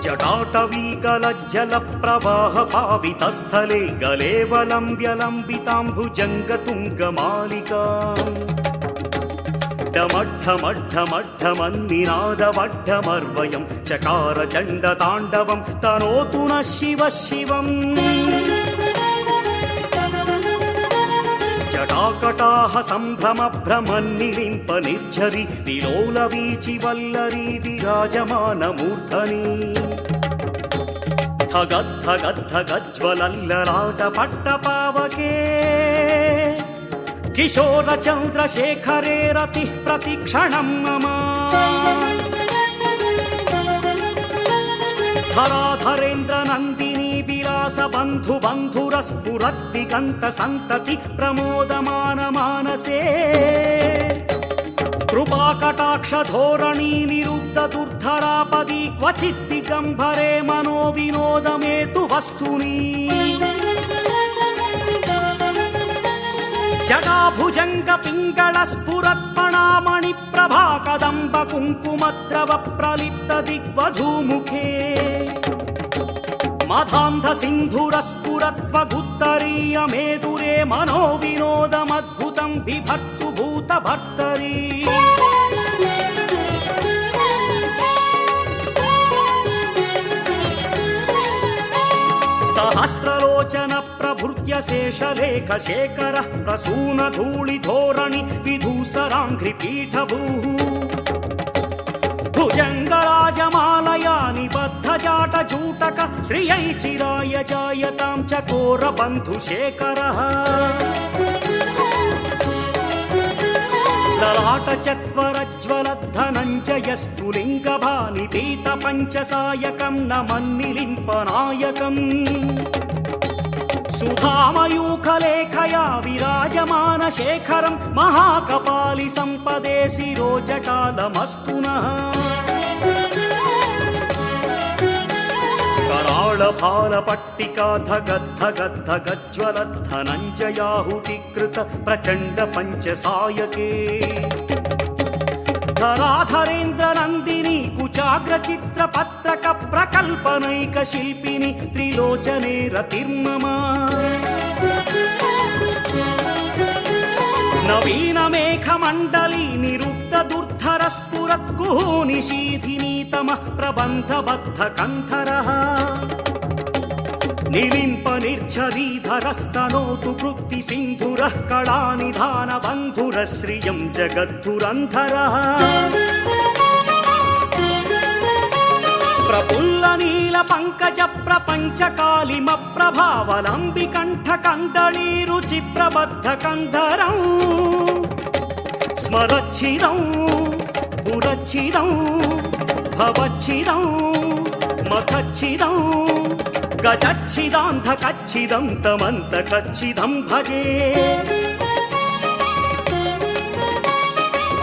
जटाटवीकलज्जलप्रवाहपावितस्थले गलेवलम्ब्यलम्बिताम्बुजङ्गतुङ्गमालिकाम् डमड्ढमड्ढमड्ढमन्निनादवड्ढमर्वयं चकार चण्डताण्डवं तनोतु नः शिवः शिवम् जटाकटाह सम्भ्रमभ्रमन्निलिम्प निर्झरि विलोलवीचि वल्लरी विराजमानमूर्धनि धगद्धगद्धगज्ज्वलल्ललाटपट्टपावके किशोरचन्द्रशेखरे रतिः प्रतिक्षणं मम धराधरेन्द्रनन्दिनी विलासबन्धुबन्धुरस्फुरद्दिगन्तसन्तति प्रमोदमानमानसे कृपाकटाक्षधोरणी निरुद्धदुर्धरापदी क्वचिद्दिगम्भरे मनोविनोदमेतु वस्तुनि जटाभुजङ्गपिङ्गळस्फुरत्पणामणिप्रभाकदम्बकुङ्कुमद्रवप्रलिप्तदिग्वधूमुखे मधान्धसिन्धुरस्फुरत्वगुत्तरीयमेदुरे मनोविनोदमद्भुतं बिभर्तु भूतभर्तरी सहस्रलोचन प्रभृत्य शेषलेखशेखरः प्रसूनधूलिधोरणि विधूसराङ्घ्रिपीठभूः भुजङ्गराजमालया निबद्धजाटजूटक श्रियै चिराय जायतां चकोरबन्धुशेखरः ललाटचत्वरज्वलद्धनञ्जयस्फुलिङ्गभानिपीतपञ्चसायकं नमन्निलिम्पनायकम् सुधामयूखलेखया विराजमानशेखरं महाकपालि सम्पदे शिरोजटालमस्तु नः कराळभालपट्टिका धगद्धगद्धगज्ज्वलद्धनञ्जयाहुतिकृत प्रचण्ड पञ्चसायके धराधरेन्द्रनन्दिनी कुचाग्रचित्रपत्रक प्रकल्पनैकशिल्पिनि त्रिलोचने रतिर्मम नवीनमेघमण्डली निरुद्धदुर्धरस्फुरत्कुहूनिशीधिनीतमः प्रबन्धबद्धकन्धरः निलिम्प निर्झरीधरस्तनोतु कृत्तिसिन्धुरः कलानिधानबन्धुरश्रियं जगद्धुरन्धरः प्रफुल्लनीलपङ्कजप्रपञ्चकालिमप्रभावलम्बिकण्ठकन्दलीरुचिप्रबद्धकन्धरं स्मरच्छिदं पुरच्छिदं भवच्छिदं मखच्छिदं गजच्छिदान्धकच्छिदं तमन्तकच्छिदं भजे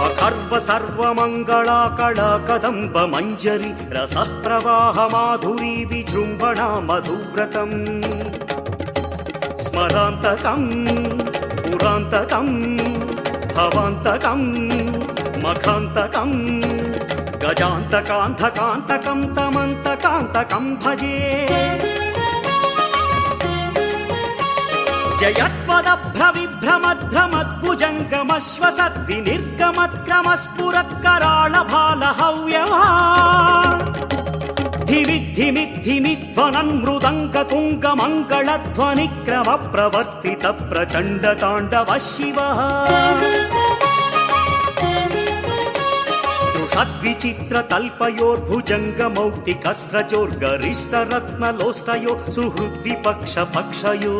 अखर्व सर्वमङ्गलाकळाकदम्ब मञ्जरी रसः प्रवाह माधुरी विजृम्भणा मधुव्रतम् स्मरान्तकं पुरान्तकं भवान्तकं मखान्तकं गजान्तकान्धकान्तकं तमन्तकान्तकं भजे जयत्वदभ्रविभ्रमध्रमद्भुजङ्गमश्वसद्विनिर्गमत्क्रमस्फुरत्कराळभालहव्यवा धिमिद्धिमिद्धिमिध्वनन्मृदङ्गतुङ्गमङ्गलध्वनिक्रमप्रवर्तित प्रचण्डताण्डवः शिवः तृषद्विचित्रतल्पयोर्भुजङ्गमौक्तिकस्रजोर्गरिष्ठरत्नलोष्टयो सुहृद्विपक्षपक्षयो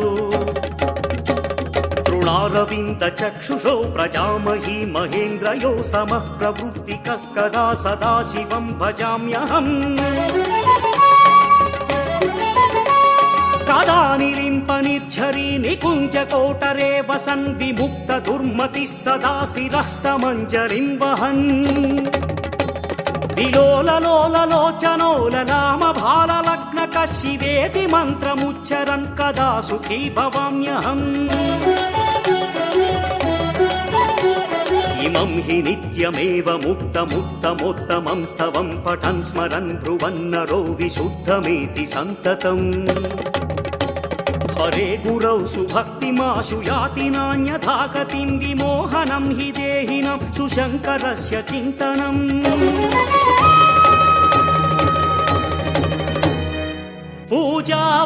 तृणारविन्दचक्षुषो प्रजामही महेन्द्रयो समः प्रवृत्तिकः कदा सदा शिवं भजाम्यहम् कदा निलिम्प निर्झरी निकुञ्जकोटरे वसन् विमुक्त दुर्मतिः सदा शिरस्तमञ्जरिं वहन् विलोललोललोचनो ललाम भाललग्नक शिवेति मन्त्रमुच्चरन् कदा सुखी भवाम्यहम् इमं हि नित्यमेव मुक्तमुत्तमोत्तमं स्तवं पठन् स्मरन् ब्रुवन्नरो विशुद्धमेति सन्ततम् हरे गुरौ सुभक्तिमाशु याति नान्यथा गतिं विमोहनं हि देहिनं सुशङ्करस्य चिन्तनम्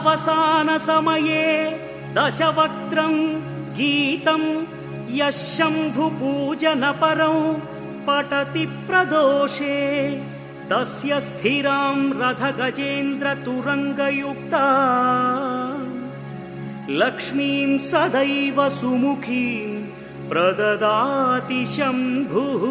पूजावसानसमये दशवक्त्रं गीतं यः शम्भुपूजनपरं पठति प्रदोषे तस्य स्थिरां रथगजेन्द्रतुरङ्गयुक्ता लक्ष्मीं सदैव सुमुखीं प्रददाति शम्भुः।